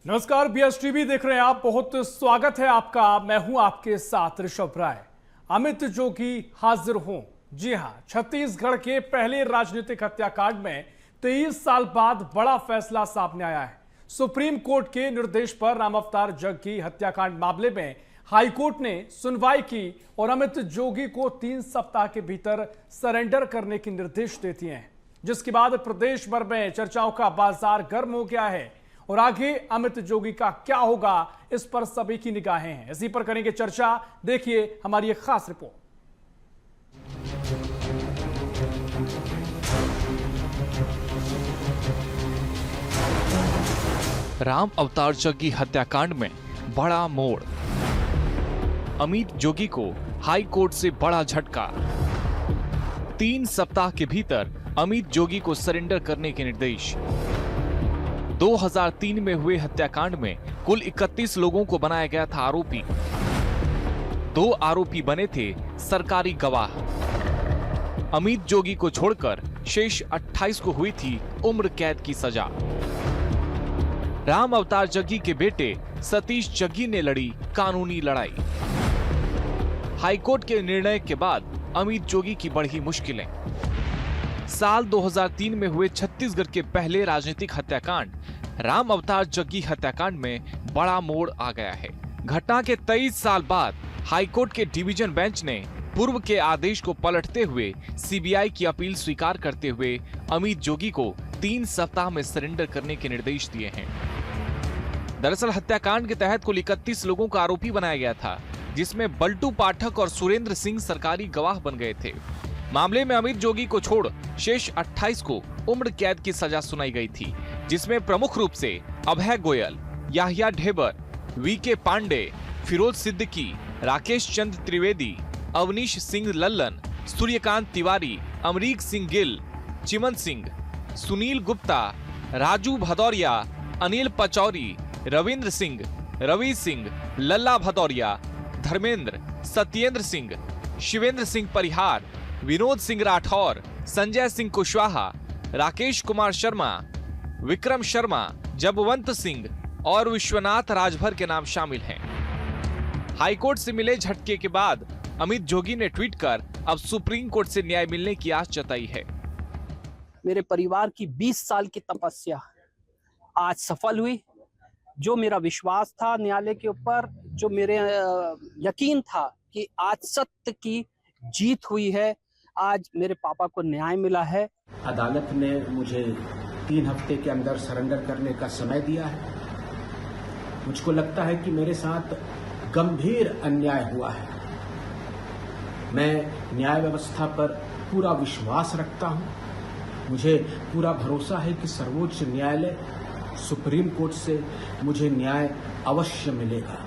नमस्कार, बीएसटीवी देख रहे हैं आप। बहुत स्वागत है आपका। मैं हूं आपके साथ ऋषभ राय। अमित जोगी हाजिर हों। जी हां, छत्तीसगढ़ के पहले राजनीतिक हत्याकांड में 23 साल बाद बड़ा फैसला सामने आया है। सुप्रीम कोर्ट के निर्देश पर राम अवतार जग्गी हत्याकांड मामले में हाईकोर्ट ने सुनवाई की और अमित जोगी को 3 सप्ताह के भीतर सरेंडर करने के निर्देश दे दिए हैं, जिसके बाद प्रदेश भर में चर्चाओं का बाजार गर्म हो गया है। और आगे अमित जोगी का क्या होगा, इस पर सभी की निगाहें हैं। इसी पर करेंगे चर्चा। देखिए हमारी एक खास रिपोर्ट। राम अवतार जग्गी हत्याकांड में बड़ा मोड़। अमित जोगी को हाई कोर्ट से बड़ा झटका। 3 सप्ताह के भीतर अमित जोगी को सरेंडर करने के निर्देश। 2003 में हुए हत्याकांड में कुल 31 लोगों को बनाया गया था आरोपी। 2 आरोपी बने थे सरकारी गवाह। अमित जोगी को छोड़कर शेष 28 को हुई थी उम्र कैद की सजा। राम अवतार जग्गी के बेटे सतीश जग्गी ने लड़ी कानूनी लड़ाई। हाईकोर्ट के निर्णय के बाद अमित जोगी की बढ़ी मुश्किलें। साल 2003 में हुए छत्तीसगढ़ के पहले राजनीतिक हत्याकांड राम अवतार जग्गी हत्याकांड में बड़ा मोड़ आ गया है। घटना के 23 साल बाद हाईकोर्ट के डिवीजन बेंच ने पूर्व के आदेश को पलटते हुए सीबीआई की अपील स्वीकार करते हुए अमित जोगी को 3 सप्ताह में सरेंडर करने के निर्देश दिए हैं। दरअसल हत्याकांड के तहत कुल 31 लोगों को आरोपी बनाया गया था, जिसमें बल्टू पाठक और सुरेंद्र सिंह सरकारी गवाह बन गए थे। मामले में अमित जोगी को छोड़ शेष 28 को उम्र कैद की सजा सुनाई गई थी, जिसमें प्रमुख रूप से अभय गोयल, याहिया ढेबर, वीके पांडे, फिरोज सिद्दीकी, राकेश चंद्र त्रिवेदी, अवनीश सिंह लल्लन, सूर्यकांत तिवारी, अमरीक सिंह गिल, चिमन सिंह, सुनील गुप्ता, राजू भदौरिया, अनिल पचौरी, रविंद्र सिंह, रवि सिंह, लल्ला भदौरिया, धर्मेंद्र, सत्येंद्र सिंह, शिवेंद्र सिंह परिहार, विनोद सिंह राठौर, संजय सिंह कुशवाहा, राकेश कुमार शर्मा, विक्रम शर्मा, जबवंत सिंह और विश्वनाथ राजभर के नाम शामिल हैं। हाईकोर्ट से मिले झटके के बाद अमित जोगी ने ट्वीट कर अब सुप्रीम कोर्ट से न्याय मिलने की आस जताई है। मेरे परिवार की 20 साल की तपस्या आज सफल हुई। जो मेरा विश्वास था न्यायालय के ऊपर, जो मेरे यकीन था कि आज सत्य की जीत हुई है, आज मेरे पापा को न्याय मिला है। अदालत ने मुझे 3 हफ्ते के अंदर सरेंडर करने का समय दिया है। मुझको लगता है कि मेरे साथ गंभीर अन्याय हुआ है। मैं न्याय व्यवस्था पर पूरा विश्वास रखता हूं। मुझे पूरा भरोसा है कि सर्वोच्च न्यायालय, सुप्रीम कोर्ट से मुझे न्याय अवश्य मिलेगा।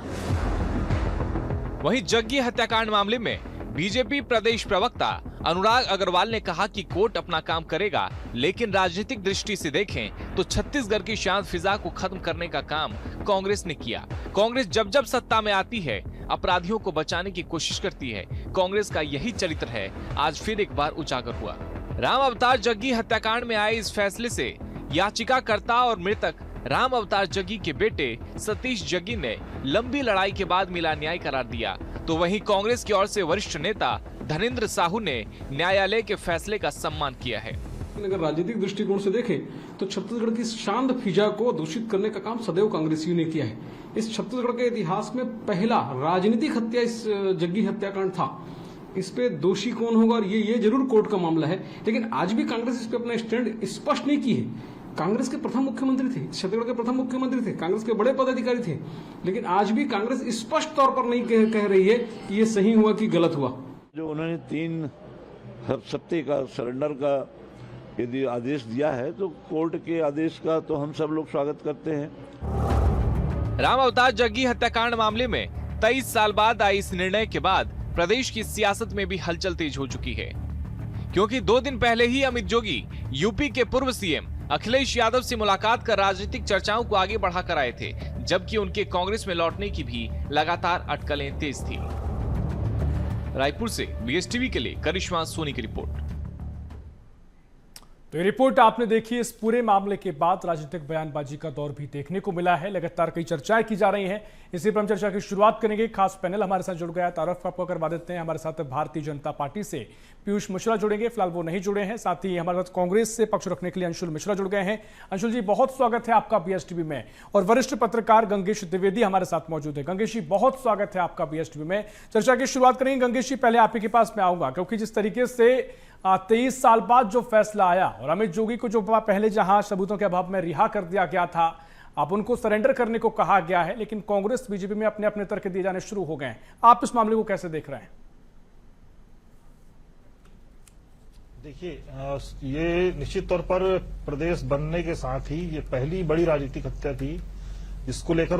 वहीं जग्गी हत्याकांड मामले में बीजेपी प्रदेश प्रवक्ता अनुराग अग्रवाल ने कहा कि कोर्ट अपना काम करेगा, लेकिन राजनीतिक दृष्टि से देखें तो छत्तीसगढ़ की शांत फिजा को खत्म करने का काम कांग्रेस ने किया। कांग्रेस जब जब सत्ता में आती है अपराधियों को बचाने की कोशिश करती है। कांग्रेस का यही चरित्र है, आज फिर एक बार उजागर हुआ। राम अवतार जग्गी हत्याकांड में आए इस फैसले से याचिकाकर्ता और मृतक राम अवतार जग्गी के बेटे सतीश जग्गी ने लंबी लड़ाई के बाद मिला न्याय करार दिया। तो वहीं कांग्रेस की ओर से वरिष्ठ नेता धनेंद्र साहू ने न्यायालय के फैसले का सम्मान किया है। अगर राजनीतिक दृष्टिकोण से देखें तो छत्तीसगढ़ की शांत फिजा को दूषित करने का काम सदैव कांग्रेसियों ने किया है। इस छत्तीसगढ़ के इतिहास में पहला राजनीतिक हत्या इस जग्गी हत्याकांड था। इस पे दोषी कौन होगा और ये जरूर कोर्ट का मामला है, लेकिन आज भी कांग्रेस इस पे अपना स्टैंड स्पष्ट नहीं की है। कांग्रेस के प्रथम मुख्यमंत्री थे, छत्तीसगढ़ के प्रथम मुख्यमंत्री थे, कांग्रेस के बड़े पदाधिकारी थे, लेकिन आज भी कांग्रेस स्पष्ट तौर पर नहीं कह रही है कि ये सही हुआ कि गलत हुआ। जो उन्होंने 3 सप्ताह का सरेंडर का यदि आदेश दिया है तो कोर्ट के आदेश का तो हम सब लोग स्वागत करते हैं। राम अवतार जग्गी हत्याकांड मामले में 23 साल बाद आई इस निर्णय के बाद प्रदेश की सियासत में भी हलचल तेज हो चुकी है, क्योंकि 2 दिन पहले ही अमित जोगी यूपी के पूर्व सीएम अखिलेश यादव से मुलाकात कर राजनीतिक चर्चाओं को आगे बढ़ाकर आए थे, जबकि उनके कांग्रेस में लौटने की भी लगातार अटकलें तेज थी। रायपुर से बीएसटीवी के लिए करिश्मा सोनी की रिपोर्ट। तो ये रिपोर्ट आपने देखी। इस पूरे मामले के बाद राजनीतिक बयानबाजी का दौर भी देखने को मिला है। लगातार कई चर्चाएं की जा रही हैं। इसी पर हम चर्चा की शुरुआत करेंगे। खास पैनल हमारे साथ जुड़ गया, तारुफ आपको करवा देते हैं। हमारे साथ भारतीय जनता पार्टी से पीयूष मिश्रा जुड़ेंगे, फिलहाल वो नहीं जुड़े हैं। साथ ही हमारे साथ कांग्रेस से पक्ष रखने के लिए अंशुल मिश्रा जुड़ गए हैं। अंशुल जी, बहुत स्वागत है आपका बीएसटीवी में। और वरिष्ठ पत्रकार गंगेश द्विवेदी हमारे साथ मौजूद है। गंगेश जी, बहुत स्वागत है आपका बीएसटीवी में। चर्चा की शुरुआत करेंगे। गंगेश जी, पहले आप ही के पास मैं आऊंगा, क्योंकि जिस तरीके से 23 साल बाद जो फैसला आया और अमित जोगी को जो पहले जहां सबूतों के अभाव में रिहा कर दिया गया था, अब उनको सरेंडर करने को कहा गया है, लेकिन कांग्रेस बीजेपी में अपने अपने तर्क दिए जाने शुरू हो गए हैं। आप इस मामले को कैसे देख रहे हैं? देखिए, ये निश्चित तौर पर प्रदेश बनने के साथ ही ये पहली बड़ी राजनीतिक हत्या थी जिसको लेकर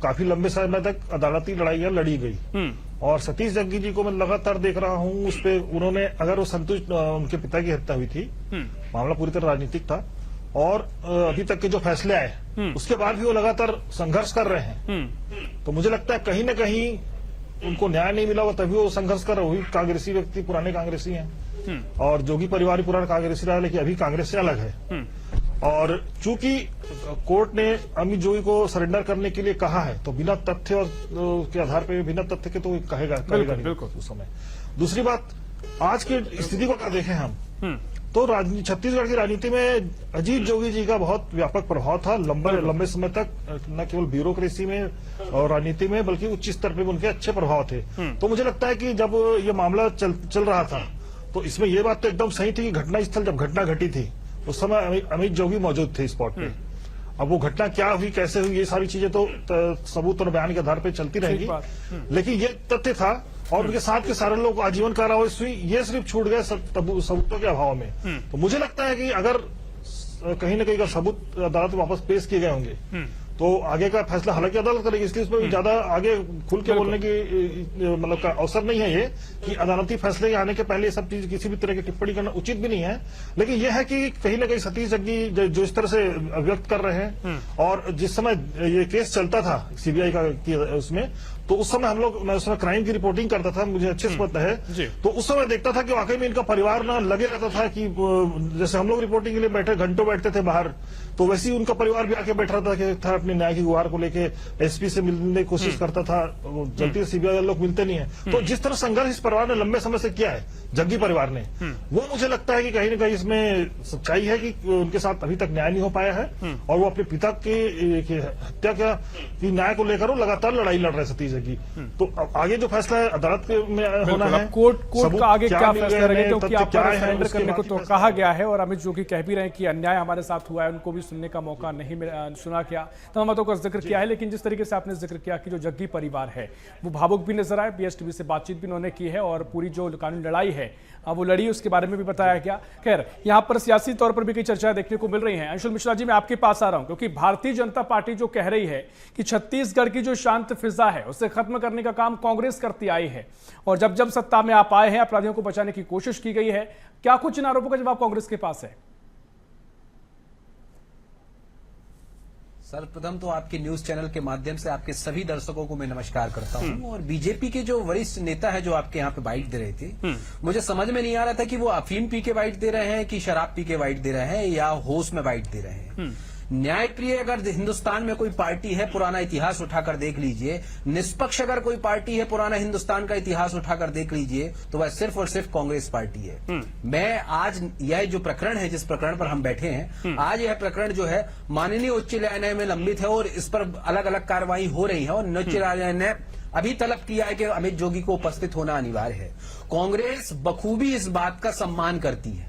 काफी लंबे समय तक अदालती लड़ाइयां लड़ी गई। और सतीश जग्गी जी को मैं लगातार देख रहा हूं, उस पे उन्होंने, अगर वो संतुष्ट, उनके पिता की हत्या हुई थी, मामला पूरी तरह राजनीतिक था, और अभी तक के जो फैसले आए उसके बाद भी वो लगातार संघर्ष कर रहे हैं। तो मुझे लगता है कहीं न कहीं उनको न्याय नहीं मिला, तभी वो संघर्ष कर रहे। वही कांग्रेसी व्यक्ति पुराने कांग्रेसी हैं, और जोगी परिवार भी पुराना कांग्रेसी रहा, लेकिन अभी कांग्रेस से अलग है। और चूंकि कोर्ट ने अमित जोगी को सरेंडर करने के लिए कहा है, तो बिना तथ्य और के आधार पर, बिना तथ्य के तो कहेगा बिल्कुल उस समय। दूसरी बात, आज की स्थिति को क्या देखें हम, तो छत्तीसगढ़ की राजनीति में अजीत जोगी जी का बहुत व्यापक प्रभाव था। लंबे समय तक न केवल ब्यूरोक्रेसी में और राजनीति में, बल्कि उच्च स्तर पर उनके अच्छे प्रभाव थे। तो मुझे लगता है कि जब ये मामला चल रहा था, तो इसमें ये बात तो एकदम सही थी कि घटनास्थल जब घटना घटी थी उस समय अमित जोगी मौजूद थे स्पॉट पे। अब वो घटना क्या हुई, कैसे हुई, ये सारी चीजें तो सबूत और बयान के आधार पर चलती रहेगी, लेकिन ये तथ्य था। और उनके साथ के सारे लोग आजीवन कारावास हुई, ये सिर्फ छूट गए सबूतों के अभाव में। तो मुझे लगता है कि अगर कहीं न कहीं सबूत अदालत में वापस पेश किए गए होंगे तो आगे का फैसला हालांकि अदालत करेगी, इसलिए इसमें ज्यादा आगे खुल के बोलने की मतलब का अवसर नहीं है ये, कि अदालती फैसले आने के पहले सब चीज किसी भी तरह की टिप्पणी करना उचित भी नहीं है। लेकिन यह है कि कहीं न कहीं सतीश जग्गी जो इस तरह से व्यक्त कर रहे हैं, और जिस समय ये केस चलता था सीबीआई का उसमें, तो उस समय मैं उस समय क्राइम की रिपोर्टिंग करता था, मुझे अच्छे से पता है। तो उस समय देखता था कि वाकई में इनका परिवार ना लगे रहता था कि जैसे हम लोग रिपोर्टिंग के लिए बैठे घंटों बैठते थे बाहर, तो वैसे ही उनका परिवार भी आके बैठ रहा था अपने न्याय की गुहार को लेके, एसपी से मिलने की कोशिश करता था। जल्दी से सीबीआई लोग मिलते नहीं है। तो जिस तरह संघर्ष इस परिवार ने लंबे समय से किया है, जग्गी परिवार ने, वो मुझे लगता है कि कहीं न कहीं इसमें सच्चाई है कि उनके साथ अभी तक न्याय नहीं हो पाया है, और वो अपने पिता की हत्या की न्याय को लेकर वो लगातार लड़ाई लड़ रहे सतीश जग्गी। तो आगे जो फैसला है अदालत में होना है, कोर्ट का आगे क्या फैसला रहेगा, क्योंकि आप सरेंडर करने को तो कहा गया है, और अमित जोगी कह भी रहे हैं कि अन्याय हमारे साथ हुआ है, उनको भी सुनने का मौका नहीं सुना गया। तमाम बातों का जिक्र किया है, लेकिन जिस तरीके से आपने जिक्र किया कि जो जग्गी परिवार है वो भावुक भी नजर आए, बीएसटीवी से बातचीत भी उन्होंने की है, और पूरी जो कानूनी लड़ाई है वो लड़ी, उसके बारे में भी बताया गया। खैर, यहां पर सियासी तौर पर भी कई चर्चाएं देखने को मिल रही हैं। अंशुल मिश्रा जी, मैं आपके पास आ रहा हूं, क्योंकि भारतीय जनता पार्टी जो कह रही है कि छत्तीसगढ़ की जो शांत फिजा है उसे खत्म करने का काम कांग्रेस करती आई है, और जब जब सत्ता में आप आए हैं अपराधियों को बचाने की कोशिश की गई है। क्या कुछ इन आरोपों का जवाब कांग्रेस के पास है? सर्वप्रथम तो आपके न्यूज चैनल के माध्यम से आपके सभी दर्शकों को मैं नमस्कार करता हूं। और बीजेपी के जो वरिष्ठ नेता है जो आपके यहाँ पे बाइट दे रहे थे, मुझे समझ में नहीं आ रहा था कि वो अफीम पी के बाइट दे रहे हैं कि शराब पी के बाइट दे रहे हैं या होश में बाइट दे रहे हैं। न्यायप्रिय अगर हिंदुस्तान में कोई पार्टी है, पुराना इतिहास उठाकर देख लीजिए। निष्पक्ष अगर कोई पार्टी है, पुराना हिंदुस्तान का इतिहास उठाकर देख लीजिए, तो वह सिर्फ और सिर्फ कांग्रेस पार्टी है। मैं आज यह जो प्रकरण है, जिस प्रकरण पर हम बैठे हैं, आज यह प्रकरण जो है माननीय उच्च न्यायालय में लंबित है, और इस पर अलग अलग कार्रवाई हो रही है, और उच्च न्यायालय ने अभी तलब किया है कि अमित जोगी को उपस्थित होना अनिवार्य है। कांग्रेस बखूबी इस बात का सम्मान करती है,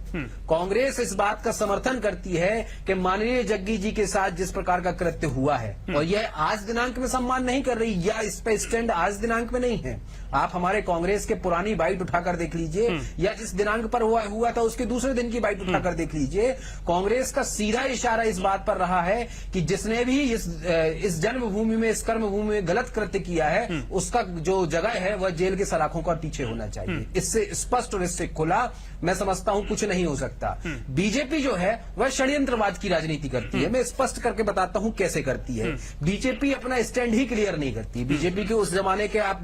कांग्रेस इस बात का समर्थन करती है कि माननीय जग्गी जी के साथ जिस प्रकार का कृत्य हुआ है, और यह आज दिनांक में सम्मान नहीं कर रही, या इस पे स्टैंड आज दिनांक में नहीं है। आप हमारे कांग्रेस के पुरानी बाइट उठाकर देख लीजिए, या जिस दिनांक पर हुआ था उसके दूसरे दिन की बाइट उठाकर देख लीजिए। कांग्रेस का सीधा इशारा इस बात पर रहा है कि जिसने भी इस जन्मभूमि में, इस कर्मभूमि में गलत कृत्य किया है, उसका जो जगह है वह जेल के सलाखों का पीछे होना चाहिए। इससे स्पष्ट और इससे खुला मैं समझता हूं कुछ नहीं हो सकता। बीजेपी जो है वह षड्यंत्रवाद की राजनीति करती है। मैं स्पष्ट करके बताता हूं कैसे करती है। बीजेपी अपना स्टैंड ही क्लियर नहीं करती। बीजेपी के उस जमाने के आप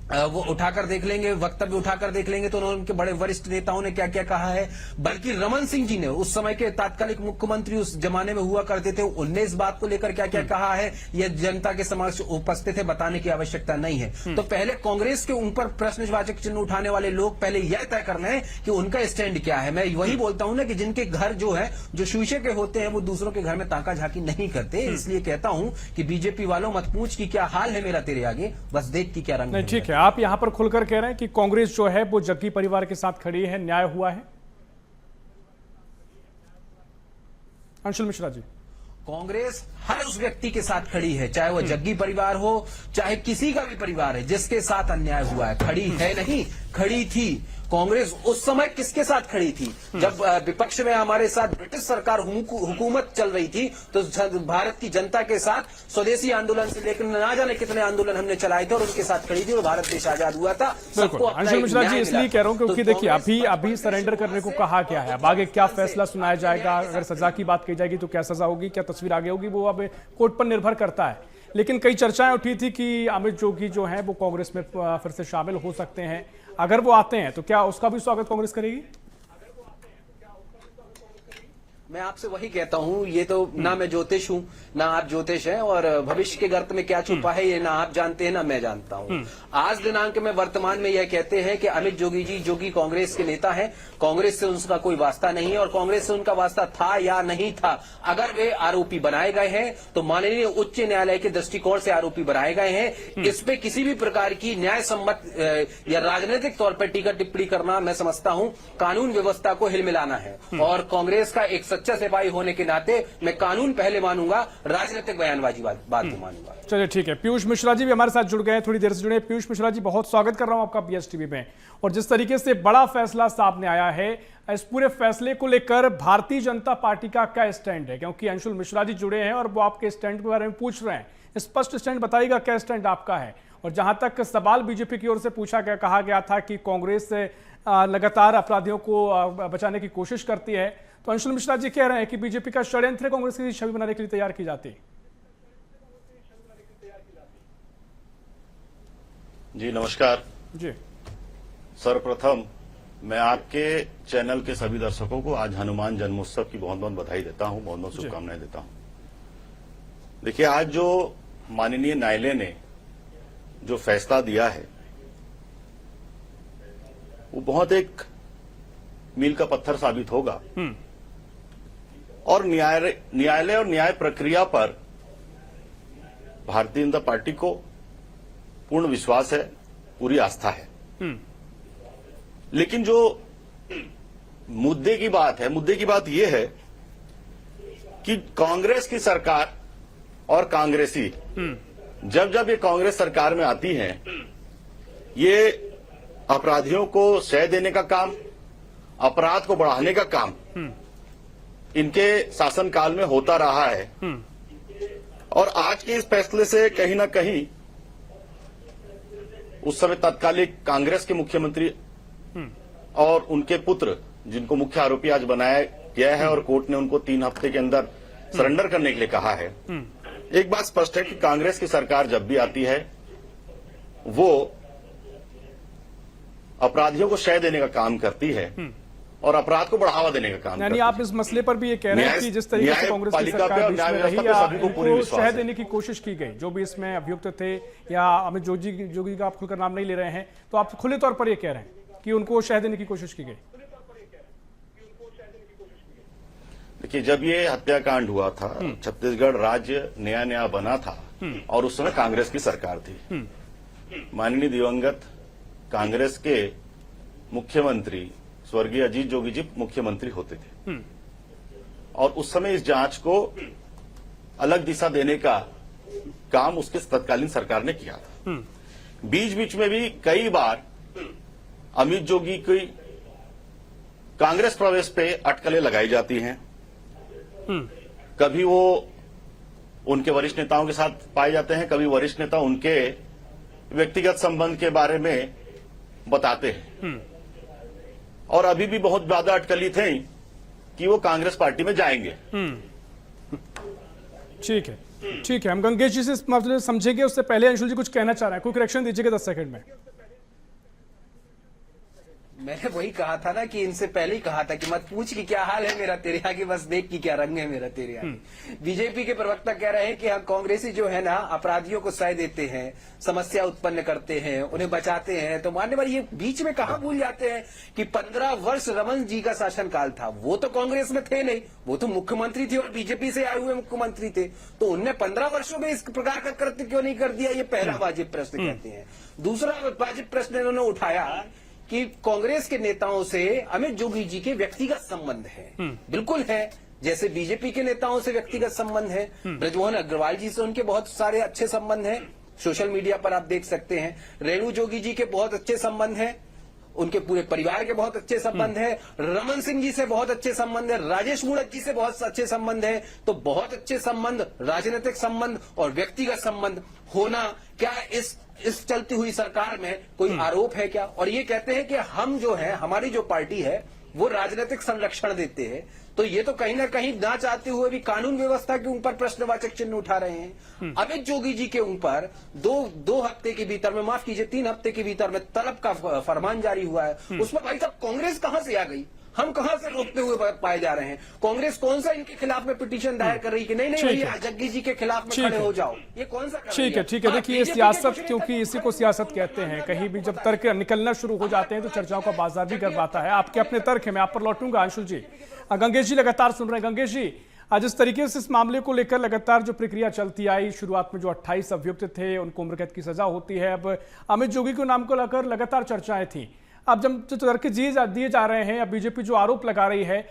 वो उठाकर देख लेंगे, वक्तव्य उठाकर देख लेंगे तो उनके बड़े वरिष्ठ नेताओं ने क्या क्या कहा है। बल्कि रमन सिंह जी ने, उस समय के तात्कालिक मुख्यमंत्री उस जमाने में हुआ करते थे, उनने इस बात को लेकर क्या क्या कहा है, यह जनता के समक्ष उपस्थित है, बताने की आवश्यकता नहीं है। तो पहले कांग्रेस के ऊपर प्रश्नवाचक चिन्ह उठाने वाले लोग पहले यह तय करना है कि उनका स्टैंड क्या है। मैं वही बोलता हूं ना कि जिनके घर जो है, जो शीशे के होते हैं, वो दूसरों के घर में ताका झाकी नहीं करते। इसलिए कहता हूं कि बीजेपी वालों, मत पूछ कि क्या हाल है मेरा तेरे आगे, बस देख कि क्या रंग है। ठीक है, आप यहां पर खुलकर कह रहे हैं कि कांग्रेस जो है वो जग्गी परिवार के साथ खड़ी है, न्याय हुआ है। अंशुल मिश्रा जी, कांग्रेस हर उस व्यक्ति के साथ खड़ी है, चाहे वह जग्गी परिवार हो, चाहे किसी का भी परिवार है, जिसके साथ अन्याय हुआ है। खड़ी है नहीं, खड़ी थी। कांग्रेस उस समय किसके साथ खड़ी थी? जब विपक्ष में हमारे साथ ब्रिटिश सरकार हुकूमत चल रही थी, तो भारत की जनता के साथ स्वदेशी आंदोलन से लेकर ना जाने कितने आंदोलन हमने चलाए थे और उनके साथ खड़ी थी और भारत देश आजाद हुआ था। अंशुल मिश्रा जी, इसलिए कह रहा हूं क्योंकि देखिए अभी सरेंडर करने को कहा क्या है, अब आगे क्या फैसला सुनाया जाएगा, अगर सजा की बात की जाएगी तो क्या सजा होगी, क्या तस्वीर आगे होगी, वो अब कोर्ट पर निर्भर करता है। लेकिन कई चर्चाएं उठी थी कि अमित जोगी जो है वो कांग्रेस में फिर से शामिल हो सकते हैं। अगर वो आते हैं तो क्या उसका भी स्वागत कांग्रेस करेगी? मैं आपसे वही कहता हूं, ये तो ना मैं ज्योतिष हूं, ना आप ज्योतिष हैं, और भविष्य के गर्त में क्या छुपा है ये ना आप जानते हैं ना मैं जानता हूं। आज दिनांक में वर्तमान में यह कहते हैं कि अमित जोगी जी, जो कि कांग्रेस के नेता हैं, कांग्रेस से उनका कोई वास्ता नहीं है और कांग्रेस से उनका वास्ता था या नहीं था, अगर वे आरोपी बनाए गए हैं तो माननीय उच्च न्यायालय के दृष्टिकोण से आरोपी बनाए गए हैं। इस पे किसी भी प्रकार की न्याय सम्मत या राजनीतिक तौर पर टीका टिप्पणी करना, मैं समझता हूं कानून व्यवस्था को हिलमिलाना है। और कांग्रेस का एक सच्चा सिपाही होने के नाते मैं कानून पहले मानूंगा, राजनीतिक बयानबाजी बात को मानूंगा। चलिए ठीक है, पीयूष मिश्रा जी भी हमारे साथ जुड़ गए हैं, थोड़ी देर से जुड़े। पीयूष मिश्रा जी, बहुत स्वागत कर रहा हूं आपका बीएसटीवी में। और जिस तरीके से बड़ा फैसला सामने आया है, इस पूरे फैसले को लेकर भारतीय जनता पार्टी का क्या स्टैंड है? क्योंकि अंशुल मिश्रा जी जुड़े हैं और वो आपके स्टैंड के बारे में पूछ रहे हैं। स्पष्ट स्टैंड बताइएगा, क्या स्टैंड आपका है? और जहां तक सवाल बीजेपी की ओर से पूछा गया, कहा गया था कि कांग्रेस लगातार अपराधियों को बचाने की कोशिश करती है, तो अंशुल मिश्रा जी कह रहे हैं कि बीजेपी का षड्यंत्र कांग्रेस की छवि बनाने के लिए तैयार की जाती है। जी नमस्कार जी। सर्वप्रथम मैं आपके चैनल के सभी दर्शकों को आज हनुमान जन्मोत्सव की बहुत बहुत बधाई देता हूं, बहुत बहुत शुभकामनाएं देता हूं। देखिए, आज जो माननीय न्यायालय ने जो फैसला दिया है वो बहुत एक मील का पत्थर साबित होगा और न्यायालय और न्याय प्रक्रिया पर भारतीय जनता पार्टी को पूर्ण विश्वास है, पूरी आस्था है। लेकिन जो मुद्दे की बात है, मुद्दे की बात यह है कि कांग्रेस की सरकार और कांग्रेसी जब जब ये कांग्रेस सरकार में आती हैं, ये अपराधियों को शय देने का काम, अपराध को बढ़ाने का काम इनके शासनकाल में होता रहा है। और आज के इस फैसले से कहीं ना कहीं उस समय तत्कालिक कांग्रेस के मुख्यमंत्री और उनके पुत्र, जिनको मुख्य आरोपी आज बनाया गया है और कोर्ट ने उनको 3 हफ्ते के अंदर सरेंडर करने के लिए कहा है। एक बात स्पष्ट है कि कांग्रेस की सरकार जब भी आती है वो अपराधियों को शय देने का काम करती है और अपराध को बढ़ावा देने का काम। यानी आप इस मसले पर भी ये कह रहे हैं कि जिस तरीके से कांग्रेस की सरकार बीच में रही या उनको शह देने की कोशिश की गई, जो भी इसमें अभियुक्त थे, या अमित जोगी का आप खुलकर नाम नहीं ले रहे हैं, तो आप खुले तौर पर ये कह रहे हैं कि उनको शह देने की कोशिश की गई। देखिए, जब ये हत्याकांड हुआ था, छत्तीसगढ़ राज्य नया नया बना था और उस समय कांग्रेस की सरकार थी। माननीय दिवंगत कांग्रेस के मुख्यमंत्री स्वर्गीय अजीत जोगी जी मुख्यमंत्री होते थे और उस समय इस जांच को अलग दिशा देने का काम उसके तत्कालीन सरकार ने किया था। बीच बीच में भी कई बार अमित जोगी की कांग्रेस प्रवेश पे अटकलें लगाई जाती हैं। कभी वो उनके वरिष्ठ नेताओं के साथ पाए जाते हैं, कभी वरिष्ठ नेता उनके व्यक्तिगत संबंध के बारे में बताते हैं। और अभी भी बहुत ज्यादा अटकली थे कि वो कांग्रेस पार्टी में जाएंगे। ठीक है, हम गंगेश जी से इस मामले में समझेंगे। उससे पहले अंशुल जी कुछ कहना चाह रहे हैं, कोई करेक्शन दीजिएगा 10 सेकंड में। मैंने वही कहा था ना कि इनसे पहले ही कहा था कि मत पूछ कि क्या हाल है मेरा तेरे आगे, बस देख कि क्या रंग है मेरा तेरे आगे। बीजेपी के प्रवक्ता कह रहे हैं कि हाँ, कांग्रेसी जो है ना अपराधियों को सह देते हैं, समस्या उत्पन्न करते हैं, उन्हें बचाते हैं। तो मानने वाले ये बीच में कहाँ भूल जाते हैं कि 15 वर्ष रमन जी का शासनकाल था। वो तो कांग्रेस में थे नहीं, वो तो मुख्यमंत्री थे और बीजेपी से आए हुए मुख्यमंत्री थे। तो उनने 15 वर्षों में इस प्रकार का कृत्य क्यों नहीं कर दिया? ये पहला वाजिब प्रश्न कहते हैं। दूसरा वाजिब प्रश्न इन्होंने उठाया कि कांग्रेस के नेताओं से अमित जोगी जी के व्यक्तिगत संबंध है। बिल्कुल है, जैसे बीजेपी के नेताओं से व्यक्तिगत संबंध है। ब्रजमोहन अग्रवाल जी से उनके बहुत सारे अच्छे संबंध हैं, सोशल मीडिया पर आप देख सकते हैं। रेणु जोगी जी के बहुत अच्छे संबंध हैं, उनके पूरे परिवार के बहुत अच्छे संबंध है। रमन सिंह जी से बहुत अच्छे संबंध है, राजेश मूणत जी से बहुत अच्छे संबंध है। तो बहुत अच्छे संबंध, राजनीतिक संबंध और व्यक्तिगत संबंध होना क्या इस चलती हुई सरकार में कोई आरोप है क्या? और ये कहते हैं कि हम जो है, हमारी जो पार्टी है वो राजनीतिक संरक्षण देते हैं। तो ये तो कहीं ना कहीं ना चाहते हुए भी कानून व्यवस्था के ऊपर प्रश्नवाचक चिन्ह उठा रहे हैं। अमित जोगी जी के ऊपर दो हफ्ते के भीतर में, माफ कीजिए 3 हफ्ते के भीतर में तलब का फरमान जारी हुआ है। उसमें भाई साहब कांग्रेस कहां से आ गई? हम कहां से रोकते हुए पाए जा रहे हैं? कांग्रेस कौन सा इनके खिलाफ में पिटीशन दायर कर रही कि नहीं भैया जग्गी जी के खिलाफ में खड़े हो जाओ? ये कौन सा? ठीक है। देखिए सियासत, क्योंकि इसी को सियासत कहते हैं, कहीं भी जब तर्क निकलना शुरू हो जाते हैं तो चर्चाओं का बाजार भी करवाता है। आपके अपने तर्क है, मैं आप पर लौटूंगा। अंशुल जी, गंगेश जी लगातार सुन रहे हैं। गंगेश जी, आज इस तरीके से इस मामले को लेकर लगातार जो प्रक्रिया चलती आई, शुरुआत में जो 28 अभियुक्त थे उनको उम्र कैद की सजा होती है, अब अमित जोगी के नाम को लेकर लगातार चर्चाएं थी। अब जब जो तर्क दिए जा रहे हैं, अब बीजेपी जो आरोप लगा रही है,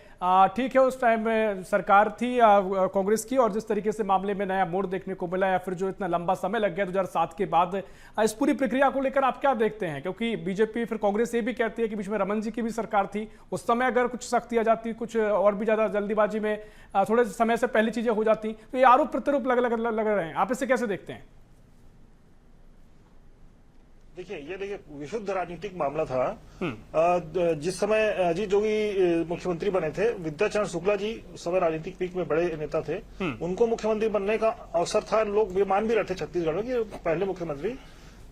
ठीक है उस टाइम में सरकार थी कांग्रेस की, और जिस तरीके से मामले में नया मोड़ देखने को मिला या फिर जो इतना लंबा समय लग गया 2007 के बाद, इस पूरी प्रक्रिया को लेकर आप क्या देखते हैं? क्योंकि बीजेपी फिर कांग्रेस ये भी कहती है कि बीच में रमन जी की भी सरकार थी, उस समय अगर कुछ सख्ती आ जाती, कुछ और भी ज्यादा जल्दीबाजी में थोड़े समय से पहले चीजें हो जाती, तो ये आरोप प्रत्यारोप लग रहे हैं, आप इसे कैसे देखते हैं? देखिए विशुद्ध राजनीतिक मामला था। जिस समय अजीत जोगी मुख्यमंत्री बने थे, विद्याचरण शुक्ला जी उस समय राजनीतिक पीक में बड़े नेता थे, उनको मुख्यमंत्री बनने का अवसर था। लोग ये मान भी रहे थे छत्तीसगढ़ में कि पहले मुख्यमंत्री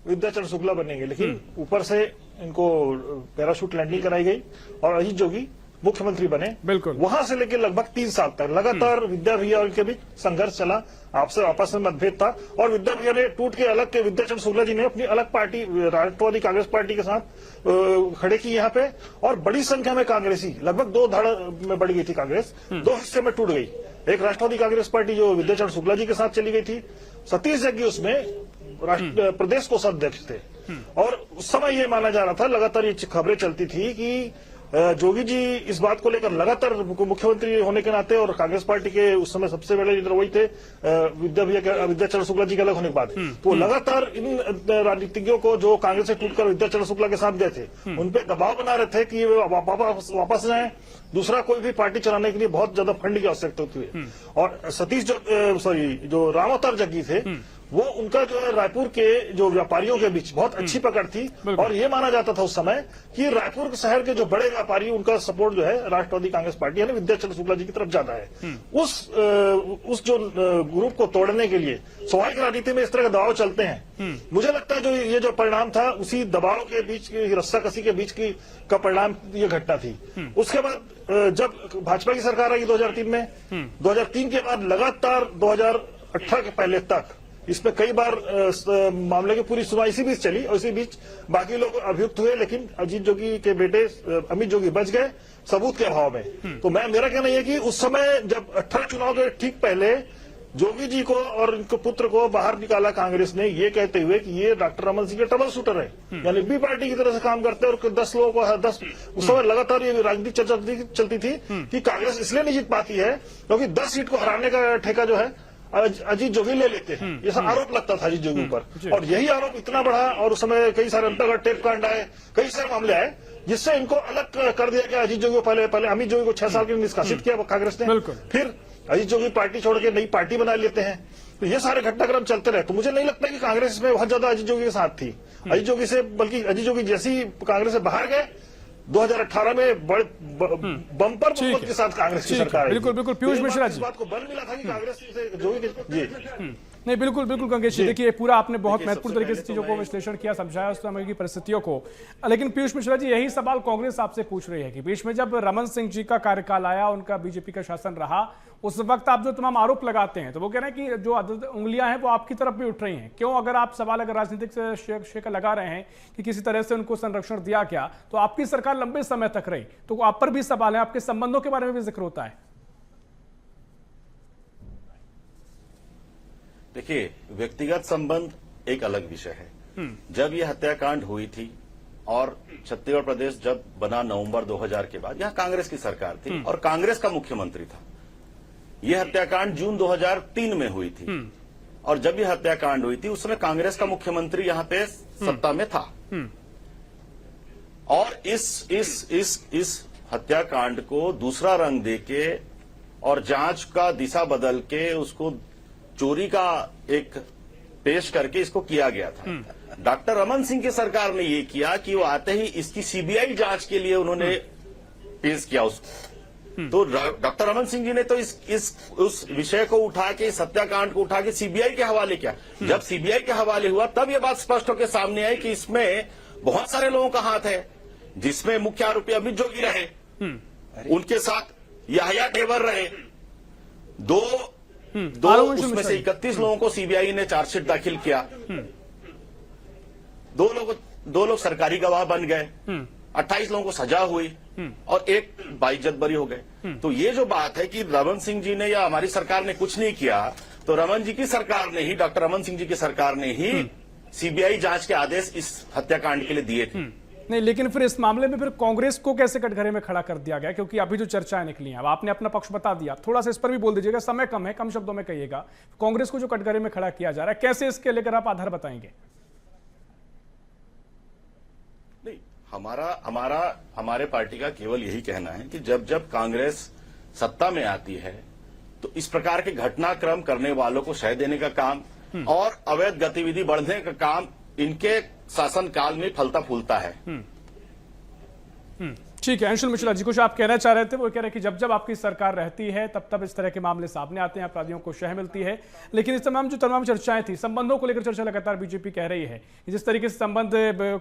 विद्याचरण शुक्ला बनेंगे, लेकिन ऊपर से इनको पैराशूट लैंडिंग कराई गई और अजीत जोगी मुख्यमंत्री बने। बिल्कुल। वहां से लेकर लगभग 3 साल तक लगातार विद्या भैया और उनके बीच संघर्ष चला, आपस में मतभेद था, और विद्या भैया ने टूट के अलग के विद्याचरण शुक्ला जी ने अपनी अलग पार्टी राष्ट्रवादी कांग्रेस पार्टी के साथ खड़े की यहाँ पे, और बड़ी संख्या में कांग्रेसी, लगभग 2 धड़ में बढ़ गई थी कांग्रेस, 2 हिस्से में टूट गई। एक राष्ट्रवादी कांग्रेस पार्टी जो विद्याचरण शुक्ला जी के साथ चली गई थी, सतीश जग्गी उसमें प्रदेश कोषाध्यक्ष थे, और उस समय ये माना जा रहा था, लगातार ये खबरें चलती थी कि जोगी जी इस बात को लेकर लगातार मुख्यमंत्री होने के नाते, और कांग्रेस पार्टी के उस समय सबसे बड़े लीडर वही थे विद्याचरण शुक्ला जी के अलग होने के बाद, तो लगातार इन राजनीतिज्ञों को जो कांग्रेस से टूटकर विद्याचरण शुक्ला के साथ गए थे, उन पे दबाव बना रहे थे कि वापस जाएं, दूसरा कोई भी पार्टी चलाने के लिए बहुत ज्यादा फंड की आवश्यकता होती है। और सतीश जो राम अवतार जग्गी थे, वो उनका जो है रायपुर के जो व्यापारियों के बीच बहुत अच्छी पकड़ थी, और ये माना जाता था उस समय कि रायपुर शहर के जो बड़े व्यापारी, उनका सपोर्ट जो है राष्ट्रवादी कांग्रेस पार्टी यानी विद्याचरण शुक्ला जी की तरफ ज्यादा है। उस जो ग्रुप को तोड़ने के लिए स्वाभाविक राजनीति में इस तरह के दबाव चलते हैं। मुझे लगता है जो ये जो परिणाम था, उसी दबाव के बीच की रस्साकसी के बीच की का परिणाम ये घटना थी। उसके बाद जब भाजपा की सरकार आई 2003 में, 2003 के बाद लगातार 2018 के पहले तक इसमें कई बार मामले की पूरी सुनवाई इसी बीच चली, और इसी बीच बाकी लोग अभियुक्त हुए, लेकिन अजीत जोगी के बेटे अमित जोगी बच गए सबूत के अभाव में। तो मेरा कहना यह है कि उस समय जब 18 चुनाव के ठीक पहले जोगी जी को और इनके पुत्र को बाहर निकाला कांग्रेस ने, ये कहते हुए कि ये डॉक्टर रमन सिंह के ट्रबल शूटर है, यानी बी पार्टी की तरह से काम करते हैं, और 10 लोगों को 10 उस समय लगातार ये राजनीतिक चर्चा चलती थी कि कांग्रेस इसलिए नहीं जीत पाती है क्योंकि 10 सीट को हराने का ठेका जो है अजीत जोगी ले लेते हैं, ऐसा आरोप लगता था अजीत जोगी ऊपर। और यही आरोप इतना बढ़ा, और उस समय कई सारे अंतर्गत टेप कांड आए, कई सारे मामले आए, जिससे इनको अलग कर दिया गया। अजीत जोगी को पहले अमित जोगी को 6 साल के लिए निष्कासित किया कांग्रेस ने, फिर अजीत जोगी पार्टी छोड़ के नई पार्टी बना लेते हैं। तो ये सारे घटनाक्रम चलते रहे। तो मुझे नहीं लगता कि कांग्रेस इसमें बहुत ज्यादा अजीत जोगी के साथ थी, अजीत जोगी से, बल्कि अजीत जोगी जैसी कांग्रेस से बाहर गए 2018 में बड़े बम्पर बहुमत के साथ कांग्रेस की सरकार। बिल्कुल पीयूष मिश्रा जी, इस बात को बल मिला था कि कांग्रेस से जोगी जी नहीं, बिल्कुल बिल्कुल गंगेश जी, देखिए पूरा आपने बहुत देखिए, महत्वपूर्ण सबसे तरीके से पहले तो चीजों को मैं- विश्लेषण किया, समझाया उस समय की परिस्थितियों को। लेकिन पीयूष मिश्रा जी, यही सवाल कांग्रेस आपसे पूछ रही है कि बीच में जब रमन सिंह जी का कार्यकाल आया, उनका बीजेपी का शासन रहा, उस वक्त आप जो तमाम आरोप लगाते हैं तो वो कह रहे हैं कि जो उंगलियां हैं वो आपकी तरफ भी उठ रही हैं। क्यों, अगर आप सवाल अगर राजनीतिक से शेकर लगा रहे हैं कि किसी तरह से उनको संरक्षण दिया गया, तो आपकी सरकार लंबे समय तक रही, तो आप पर भी सवाल है, आपके संबंधों के बारे में भी जिक्र होता है। देखिए, व्यक्तिगत संबंध एक अलग विषय है। जब ये हत्याकांड हुई थी और छत्तीसगढ़ प्रदेश जब बना नवंबर 2000 के बाद, यहां कांग्रेस की सरकार थी और कांग्रेस का मुख्यमंत्री था। यह हत्याकांड जून 2003 में हुई थी और जब यह हत्याकांड हुई थी उस समय कांग्रेस का मुख्यमंत्री यहां पे सत्ता में था। और इस हत्याकांड को दूसरा रंग देके और जांच का दिशा बदल के उसको चोरी का एक पेश करके इसको किया गया था। डॉक्टर रमन सिंह की सरकार ने ये किया कि वो आते ही इसकी सीबीआई जांच के लिए उन्होंने पेश किया उसको। तो डॉक्टर रमन सिंह जी ने तो उस विषय को उठा के, इस हत्याकांड को उठा के सीबीआई के हवाले किया। जब सीबीआई के हवाले हुआ तब ये बात स्पष्ट होकर सामने आई कि इसमें बहुत सारे लोगों का हाथ है, जिसमें मुख्य आरोपी अमित जोगी रहे, उनके साथ याहिया टेवर रहे, दो उसमें से 31 लोगों को सीबीआई ने चार्जशीट दाखिल किया। दो लोग सरकारी गवाह बन गए, 28 लोगों को सजा हुई और एक बाइज्जत बरी हो गए। तो ये जो बात है कि रमन सिंह जी ने या हमारी सरकार ने कुछ नहीं किया, तो रमन जी की सरकार ने ही, डॉक्टर रमन सिंह जी की सरकार ने ही सीबीआई जांच के आदेश इस हत्याकांड के लिए दिए थे। नहीं, लेकिन फिर इस मामले में फिर कांग्रेस को कैसे कटघरे में खड़ा कर दिया गया? क्योंकि अभी जो चर्चाएं निकली हैं, अब आपने अपना पक्ष बता दिया, थोड़ा सा इस पर भी बोल दीजिएगा, समय कम है, कम शब्दों में कहिएगा। कांग्रेस को जो कटघरे में खड़ा किया जा रहा है, कैसे इसके लेकर आप आधार बताएंगे? नहीं, हमारे पार्टी का केवल यही कहना है कि जब कांग्रेस सत्ता में आती है तो इस प्रकार के घटनाक्रम करने वालों को शह देने का काम और अवैध गतिविधि बढ़ने का काम इनके शासनकाल में फलता फूलता है। ठीक है, अंशुल मिश्रा जी, कुछ आप कहना चाह रहे थे। वो कह रहे हैं कि जब जब आपकी सरकार रहती है तब तब इस तरह के मामले सामने आते हैं, अपराधियों को शह मिलती है। लेकिन इस तमाम चर्चाएं थी, संबंधों को लेकर चर्चा लगातार बीजेपी कह रही है। जिस तरीके से संबंध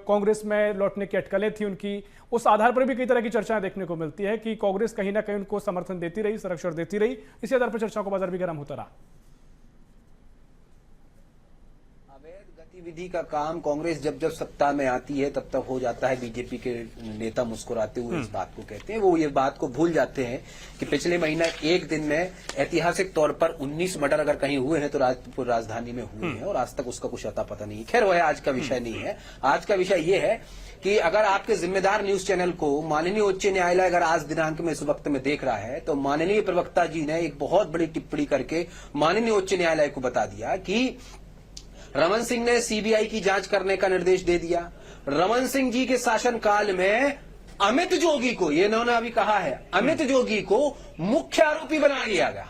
कांग्रेस में लौटने की अटकलें थी उनकी, उस आधार पर भी कई तरह की चर्चाएं देखने को मिलती है कि कांग्रेस कहीं ना कहीं उनको समर्थन देती रही, संरक्षण देती रही। इसी आधार पर चर्चा को बाजार भी गर्म होता रहा। गतिविधि का काम कांग्रेस जब जब सत्ता में आती है तब तक हो जाता है। बीजेपी के नेता मुस्कुराते हुए इस बात को कहते हैं, वो ये बात को भूल जाते हैं कि पिछले महीना एक दिन में ऐतिहासिक तौर पर 19 मर्डर अगर कहीं हुए हैं तो राजपुर राजधानी में हुए हैं और आज तक उसका कुछ अता पता नहीं है। खैर, वह आज का विषय नहीं है। आज का विषय ये है कि अगर आपके जिम्मेदार न्यूज चैनल को माननीय उच्च न्यायालय अगर आज दिनांक में इस वक्त में देख रहा है तो माननीय प्रवक्ता जी ने एक बहुत बड़ी टिप्पणी करके माननीय उच्च न्यायालय को बता दिया कि रमन सिंह ने सीबीआई की जांच करने का निर्देश दे दिया। रमन सिंह जी के शासनकाल में अमित जोगी को, ये इन्होंने अभी कहा है, अमित जोगी को मुख्य आरोपी बना लिया गया।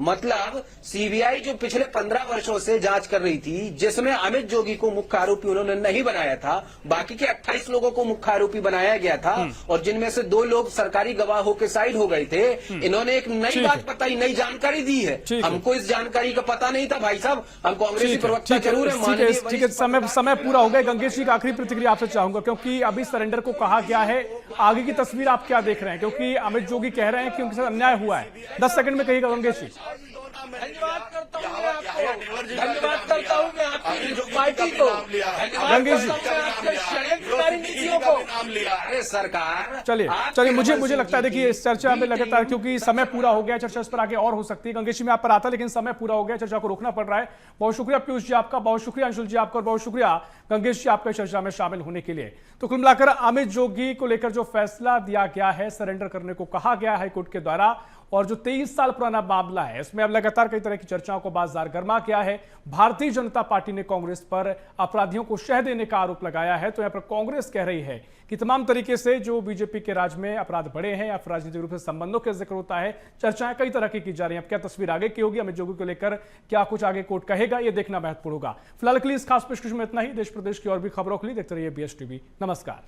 मतलब सीबीआई जो पिछले 15 वर्षों से जांच कर रही थी, जिसमें अमित जोगी को मुख्य आरोपी उन्होंने नहीं बनाया था, बाकी के 28 लोगों को मुख्य आरोपी बनाया गया था और जिनमें से 2 लोग सरकारी गवाह होकर साइड हो गए थे। इन्होंने एक नई बात बताई, नई जानकारी दी है। हमको इस जानकारी का पता नहीं था भाई साहब, हम कांग्रेसी प्रवक्ता जरूर है। ठीक है, समय पूरा हो गया। गंगेश जी का आखिरी प्रतिक्रिया आपसे चाहूंगा, क्योंकि अभी सरेंडर को कहा गया है, आगे की तस्वीर आप क्या देख रहे हैं? क्योंकि अमित जोगी कह रहे हैं कि उनके साथ अन्याय हुआ है। 10 सेकंड में कहिएगा गंगेश जी। धन्यवाद करता हूं मैं आपको, धन्यवाद करता हूं मैं आपकी पार्टी को, गंगेश जी, षड्यंत्रकारी नीतियों को। अरे सरकार, चलिए मुझे लगता है, देखिए इस चर्चा में लगातार, क्योंकि समय पूरा हो गया, चर्चा इस पर आगे और हो सकती है। गंगेश जी मैं आप पर आता, लेकिन समय पूरा हो गया, चर्चा को रोकना पड़ रहा है। बहुत शुक्रिया पीयूष जी आपका, बहुत शुक्रिया अंशुल जी आपका और बहुत शुक्रिया गंगेश जी आपका चर्चा में शामिल होने के लिए। तो कुल मिलाकर अमित जोगी को लेकर जो फैसला दिया गया है, सरेंडर करने को कहा गया हाईकोर्ट के द्वारा, और जो 23 साल पुराना मामला है, इसमें अब लगातार कई तरह की चर्चाओं को बाजार गर्मा किया है। भारतीय जनता पार्टी ने कांग्रेस पर अपराधियों को शह देने का आरोप लगाया है। तो यहां पर कांग्रेस कह रही है कि तमाम तरीके से जो बीजेपी के राज में अपराध बढ़े हैं या राजनीतिक रूप से संबंधों का जिक्र होता है, चर्चाएं कई तरह की जा रही हैं। अब क्या तस्वीर आगे की होगी, अमित जोगी को लेकर क्या कुछ आगे कोर्ट कहेगा, यह देखना महत्वपूर्ण होगा। फिलहाल के लिए इस खास पेशकश में इतना ही। देश प्रदेश की और भी खबरों के लिए देखते रहिए BSTV। नमस्कार।